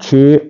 6,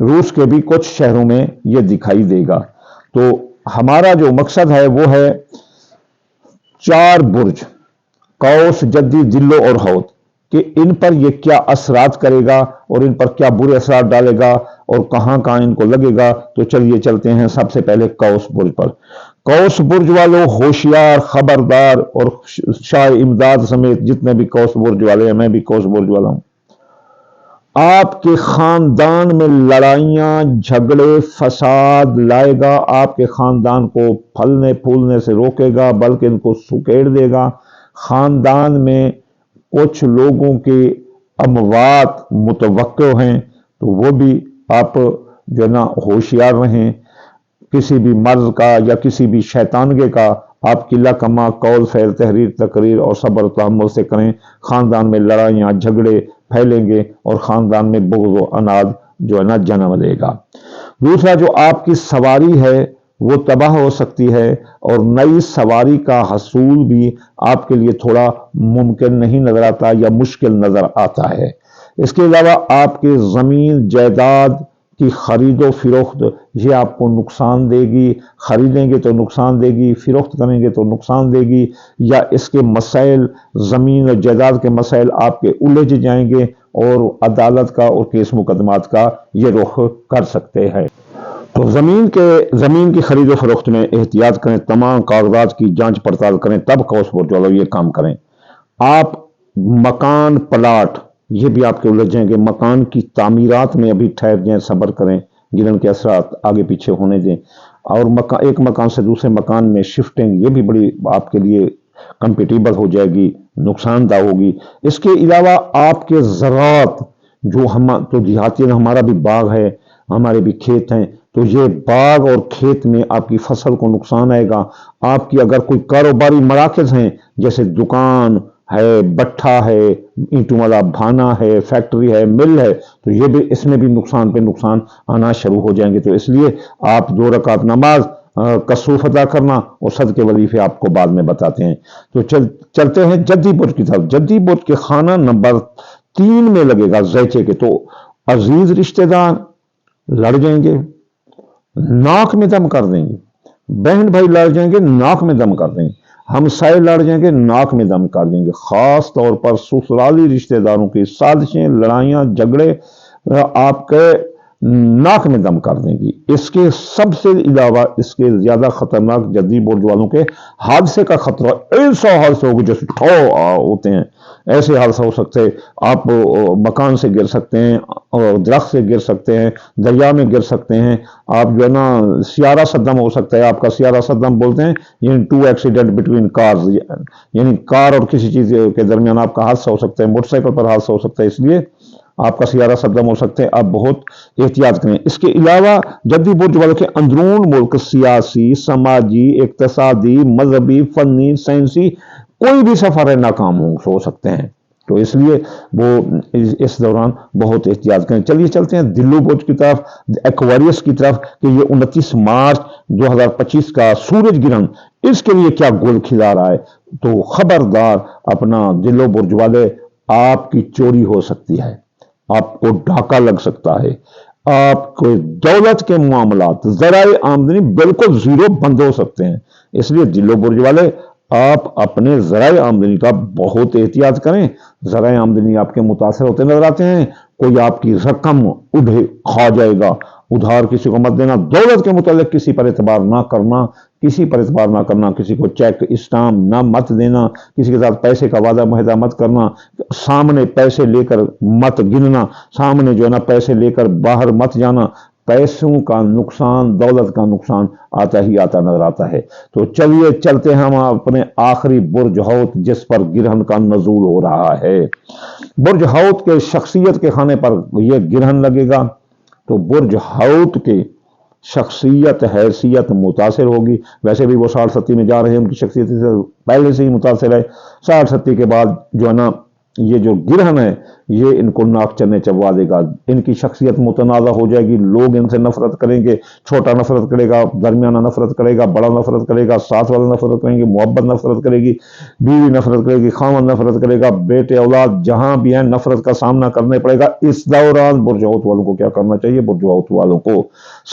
روس کے بھی کچھ شہروں میں یہ دکھائی دے گا۔ تو ہمارا جو مقصد ہے وہ ہے 4 برج قوس، جدی، دلو اور حوت، کہ ان پر یہ کیا اثرات کرے گا اور ان پر کیا برے اثرات ڈالے گا اور کہاں کہاں ان کو لگے گا۔ تو چلیے چلتے ہیں سب سے پہلے قوس برج پر۔ قوس برج والوں ہوشیار، خبردار، اور شاہ امداد سمیت جتنے بھی قوس برج والے ہیں، میں بھی قوس برج والا ہوں، آپ کے خاندان میں لڑائیاں، جھگڑے، فساد لائے گا، آپ کے خاندان کو پھلنے پھولنے سے روکے گا، بلکہ ان کو سکیڑ دے گا۔ خاندان میں کچھ لوگوں کے اموات متوقع ہیں، تو وہ بھی آپ جو ہے نا ہوشیار رہیں۔ کسی بھی مرض کا یا کسی بھی شیطانگے کا آپ قلہ کما قول، فعل، تحریر، تقریر اور صبر و تحمل سے کریں۔ خاندان میں لڑائیاں، جھگڑے پھیلیں گے اور خاندان میں بغض و عناد جو ہے نا جنم لے گا۔ دوسرا، جو آپ کی سواری ہے وہ تباہ ہو سکتی ہے، اور نئی سواری کا حصول بھی آپ کے لیے تھوڑا ممکن نہیں نظر آتا یا مشکل نظر آتا ہے۔ اس کے علاوہ آپ کے زمین جائیداد کی خرید و فروخت یہ آپ کو نقصان دے گی، خریدیں گے تو نقصان دے گی، فروخت کریں گے تو نقصان دے گی، یا اس کے مسائل، زمین اور جائیداد کے مسائل آپ کے الجھ جائیں گے اور عدالت کا اور کیس مقدمات کا یہ رخ کر سکتے ہیں۔ تو زمین کی خرید و فروخت میں احتیاط کریں، تمام کاغذات کی جانچ پڑتال کریں، تب قوس برج والوں یہ کام کریں۔ آپ مکان، پلاٹ، یہ بھی آپ کے الجھ جائیں گے، مکان کی تعمیرات میں ابھی ٹھہر جائیں، صبر کریں، گرن کے اثرات آگے پیچھے ہونے دیں، اور ایک مکان سے دوسرے مکان میں شفٹنگ یہ بھی بڑی آپ کے لیے کمپیٹیبل ہو جائے گی، نقصان دہ ہوگی۔ اس کے علاوہ آپ کے زراعت تو دیہاتی ہمارا بھی باغ ہے، ہمارے بھی کھیت ہیں، تو یہ باغ اور کھیت میں آپ کی فصل کو نقصان آئے گا۔ آپ کی اگر کوئی کاروباری مراکز ہیں، جیسے دکان ہے، بٹھا ہے، اینٹوں والا بھانا ہے، فیکٹری ہے، مل ہے، تو یہ بھی اس میں بھی نقصان پہ نقصان آنا شروع ہو جائیں گے۔ تو اس لیے آپ 2 رکعت نماز، کسوف ادا کرنا اور صدقے وظیفے آپ کو بعد میں بتاتے ہیں۔ تو چلتے ہیں جدی برج کی طرف۔ جدی برج کے خانہ نمبر 3 میں لگے گا زیچے کے، تو عزیز رشتہ دار لڑ جائیں گے، ناک میں دم کر دیں گے، بہن بھائی لڑ جائیں گے، ناک میں دم کر دیں گے، ہمسائے لڑ جائیں گے، ناک میں دم کر دیں گے۔ خاص طور پر سسرالی رشتہ داروں کی سازشیں، لڑائیاں، جھگڑے آپ کے ناک میں دم کر دیں گی۔ اس کے سب سے علاوہ اس کے زیادہ خطرناک جدی برج والوں کے حادثے کا خطرہ، ایسا حادثہ ہوگا جیسے ہوتے ہیں، ایسے حادثہ ہو سکتے ہیں، آپ مکان سے گر سکتے ہیں، درخت سے گر سکتے ہیں، دریا میں گر سکتے ہیں، آپ جو ہے نا سیارہ صدم ہو سکتا ہے، آپ کا سیارہ صدم بولتے ہیں، یعنی 2 ایکسیڈنٹ بٹوین کارز، یعنی کار اور کسی چیز کے درمیان آپ کا حادثہ ہو سکتا ہے، موٹر سائیکل پر حادثہ ہو سکتا ہے، اس لیے آپ کا سیارہ صدم ہو سکتے ہیں، آپ بہت احتیاط کریں۔ اس کے علاوہ جدی برج والوں کے اندرون ملک سیاسی، سماجی، اقتصادی، مذہبی، فنی، سائنسی کوئی بھی سفر ناکام ہو سکتے ہیں، تو اس لیے وہ اس دوران بہت احتیاط کریں۔ چلیے چلتے ہیں دلو برج کی طرف، ایکویریس کی طرف، کہ یہ 29 مارچ 2025 کا سورج گرہن اس کے لیے کیا گل کھلا رہا ہے۔ تو خبردار اپنا دلو برج والے، آپ کی چوری ہو سکتی ہے، آپ کو ڈھاکہ لگ سکتا ہے، آپ کو دولت کے معاملات، ذرائع آمدنی بالکل زیرو بند ہو سکتے ہیں۔ اس لیے دلو برج والے، آپ اپنے ذرائع آمدنی کا بہت احتیاط کریں۔ ذرائع آمدنی آپ کے متاثر ہوتے نظر آتے ہیں، کوئی آپ کی رقم کھا جائے گا، ادھار کسی کو مت دینا، دولت کے متعلق کسی پر اعتبار نہ کرنا، کسی کو چیک اسٹامپ نہ مت دینا، کسی کے ساتھ پیسے کا وعدہ معاہدہ مت کرنا، سامنے پیسے لے کر مت گننا، سامنے جو ہے نا پیسے لے کر باہر مت جانا۔ پیسوں کا نقصان، دولت کا نقصان آتا ہی آتا نظر آتا ہے۔ تو چلیے چلتے ہیں ہم اپنے آخری برج حوت، جس پر گرہن کا نزول ہو رہا ہے۔ برج حوت کے شخصیت کے خانے پر یہ گرہن لگے گا، تو برج حوت کے شخصیت، حیثیت متاثر ہوگی۔ ویسے بھی وہ 60 70 میں جا رہے ہیں، ان کی شخصیت سے پہلے سے ہی متاثر ہے۔ 60 70 کے بعد جو ہے نا یہ جو گرہن ہے یہ ان کو ناک چنے چبوا دے گا، ان کی شخصیت متنازع ہو جائے گی، لوگ ان سے نفرت کریں گے، چھوٹا نفرت کرے گا، درمیانہ نفرت کرے گا، بڑا نفرت کرے گا، ساتھ والا نفرت کریں گے، محبت نفرت کرے گی، بیوی نفرت کرے گی، خاوند نفرت کرے گا، بیٹے اولاد جہاں بھی ہیں نفرت کا سامنا کرنا پڑے گا۔ اس دوران برجوت والوں کو کیا کرنا چاہیے؟ برجوت والوں کو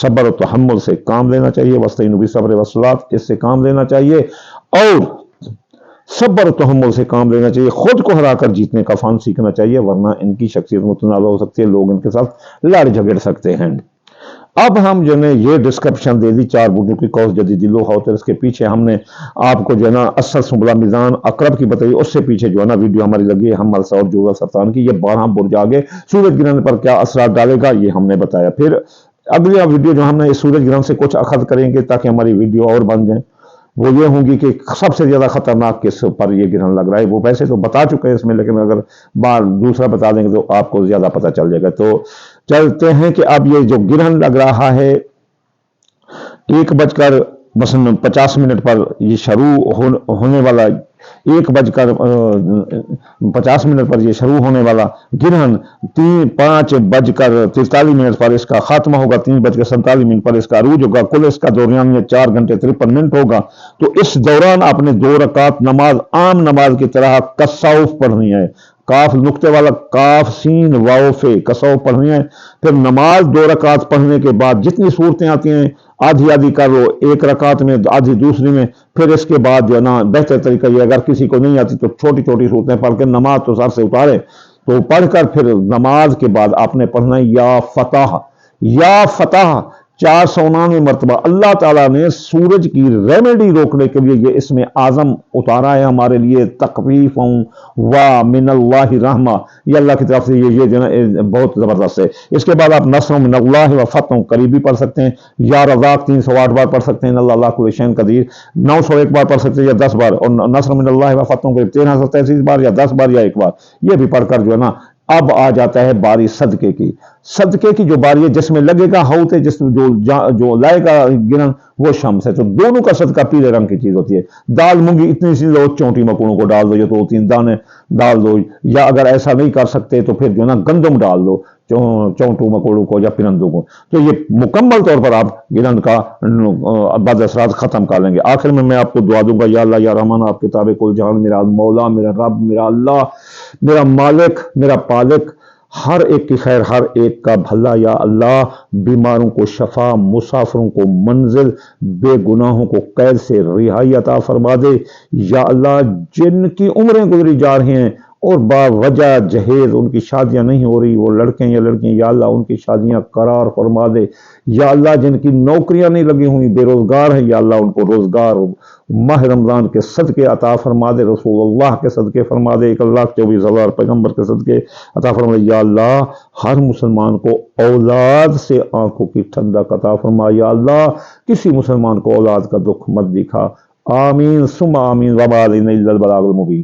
صبر و تحمل سے کام لینا چاہیے، وَاسْتَعِينُوا بِالصَّبْرِ وَالصَّلَاةِ، اس سے کام لینا چاہیے، اور صبر و تحمل سے کام لینا چاہیے، خود کو ہرا کر جیتنے کا فن سیکھنا چاہیے، ورنہ ان کی شخصیت متنازع ہو سکتی ہے، لوگ ان کے ساتھ لڑ جھگڑ سکتے ہیں۔ اب ہم جو ہے یہ ڈسکرپشن دے دی 4 برجوں کی، قوس، جدیدی، لوہ، اور اس کے پیچھے ہم نے آپ کو جو ہے نا اسد، سنبلہ، میزان، عقرب کی بتائی، اس سے پیچھے جو ہے نا ویڈیو ہماری لگی ہے حمل، اور جوزہ، سرطان کی، یہ 12 برج آگے سورج گرہن پر کیا اثرات ڈالے گا یہ ہم نے بتایا۔ پھر اگلی ویڈیو جو ہم نے اس سورج گرہن سے کچھ اخذ کریں گے تاکہ ہماری ویڈیو اور بن جائیں، وہ یہ ہوں گی کہ سب سے زیادہ خطرناک کس پر یہ گرہن لگ رہا ہے، وہ ویسے تو بتا چکے ہیں اس میں، لیکن اگر بار دوسرا بتا دیں گے تو آپ کو زیادہ پتہ چل جائے گا۔ تو چلتے ہیں کہ اب یہ جو گرہن لگ رہا ہے 1:50 پر یہ شروع ہونے والا، 1:50 پر یہ شروع ہونے والا گرہن 5:43 پر اس کا خاتمہ ہوگا، 3:47 پر اس کا عروج ہوگا، کل اس کا دوران میں 4 گھنٹے 53 ہوگا۔ تو اس دوران آپ نے 2 رکعت نماز عام نماز کی طرح کسوف پڑھنی ہے، کاف نقطے والا، کاف سین واو فے، کسوف پڑھنی ہے۔ پھر نماز 2 رکعت پڑھنے کے بعد جتنی صورتیں آتی ہیں آدھی آدھی کر لو، 1 رکعت میں، آدھی دوسری میں، پھر اس کے بعد جو ہے نا بہتر طریقہ یہ اگر کسی کو نہیں آتی تو چھوٹی چھوٹی صورتیں پڑھ کے نماز تو سر سے اتارے، تو پڑھ کر پھر نماز کے بعد آپ نے پڑھنا ہے یا فتح، یا فتح 499 مرتبہ۔ اللہ تعالیٰ نے سورج کی ریمیڈی روکنے کے لیے یہ اسم اعظم اتارا ہے ہمارے لیے، تخفیف و من اللہ رحمہ، یہ اللہ کی طرف سے یہ جو ہے بہت زبردست ہے۔ اس کے بعد آپ نصر من اللہ و فتح قریب بھی پڑھ سکتے ہیں، یا رزاق 308 بار پڑھ سکتے ہیں، اللہ کل شیء قدیر 901 بار پڑھ سکتے ہیں یا 10 بار، اور نصر من اللہ و فتح قریب 1333 بار یا 10 بار یا 1 بار، یہ بھی پڑھ کر جو ہے نا اب آ جاتا ہے باری صدقے کی۔ صدقے کی جو باری ہے جس میں لگے گا ہوت ہے، جس میں جو لائے گا گرہن وہ شمس ہے، تو دونوں کا صدقہ پیلے رنگ کی چیز ہوتی ہے۔ دال مونگی اتنی سی لو، چونٹی مکوڑوں کو ڈال دو، یا 2-3 دانے ڈال دو، یا اگر ایسا نہیں کر سکتے تو پھر جو ہے نا گندم ڈال دو چونٹوں مکوڑوں کو یا پرندوں کو، تو یہ مکمل طور پر آپ گرہن کا بد اثرات ختم کر لیں گے۔ آخر میں آپ کو دعا دوں گا، یا اللہ یا رحمان، آپ کتاب کل جہان، میرا مولا، میرا رب، میرا اللہ، میرا مالک، میرا پالک، ہر ایک کی خیر، ہر ایک کا بھلا، یا اللہ بیماروں کو شفا، مسافروں کو منزل، بے گناہوں کو قید سے رہائی عطا فرما دے، یا اللہ جن کی عمریں گزری جا رہی ہیں اور باوجہ جہیز ان کی شادیاں نہیں ہو رہی، وہ لڑکے یا لڑکیاں، یا اللہ ان کی شادیاں قرار فرما دے، یا اللہ جن کی نوکریاں نہیں لگی ہوئی، بے روزگار ہیں، یا اللہ ان کو روزگار ماہ رمضان کے صدقے عطا فرما دے، رسول اللہ کے صدقے فرما دے، 1,24,000 پیغمبر کے صدقے عطا فرما دے، یا اللہ ہر مسلمان کو اولاد سے آنکھوں کی ٹھنڈک عطا فرما، یا اللہ کسی مسلمان کو اولاد کا دکھ مت دکھا، آمین ثم آمین، وما علینا الا البلاغ المبین۔